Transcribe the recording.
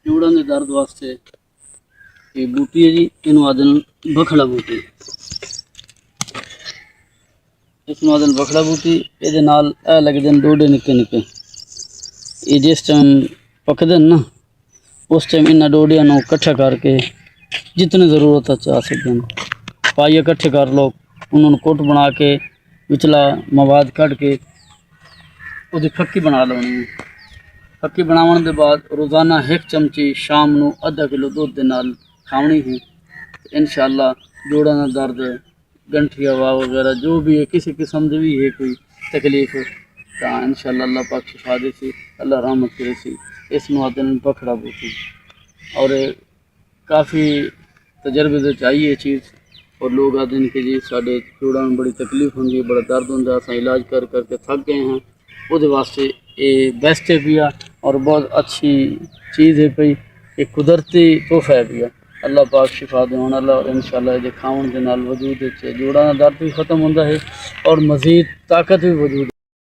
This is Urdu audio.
جوڑاں دے درد واسطے یہ بوٹی ہے جی، اینو آدن بکھڑا بوٹی، اس نو آدن بکھڑا بوٹی۔ یہ نال اے لگدے ڈوڈے نکے نکے، یہ جس ٹائم پکدن نا اس ٹائم انہاں ڈوڈیاں نو کٹھا کر کے جتنے ضرورت چاہ سکیں پائیے کٹھے کر لو، انہوں نے کوٹ بنا کے وچلا مواد کٹ کے وہ دی پھکی بنا لونی ہے۔ پھکی بناون دے بعد روزانہ ایک چمچی شام نو ادھا کلو دودھ دے نال کھاونی ہے۔ انشاءاللہ جوڑاں دا درد، گنٹھی ہوا وغیرہ جو بھی ہے، کسی قسم دی بھی ہے کوئی تکلیف تا انشاءاللہ اللہ پاک شفا دے سی، اللہ رحمت کرے سی۔ اس نو آدن بکھڑا بوٹی، اور کافی تجربے سے چاہیے چیز، اور لوگ آدھے کہ جی ساڈے جوڑاں میں بڑی تکلیف ہوندی ہے، بڑا درد ہوندا، اساں علاج کر کر کے تھک گئے ہیں، وہ دے واسطے یہ بیسٹ ہے پیا اور بہت اچھی چیز ہے پئی، ایک قدرتی تحفہ ہے پیا۔ اللہ پاک شفا دون اللہ، اور انشاءاللہ یہ کھاون دے نال وجود وچ جوڑاں دا درد بھی ختم ہوندا ہے اور مزید طاقت بھی وجود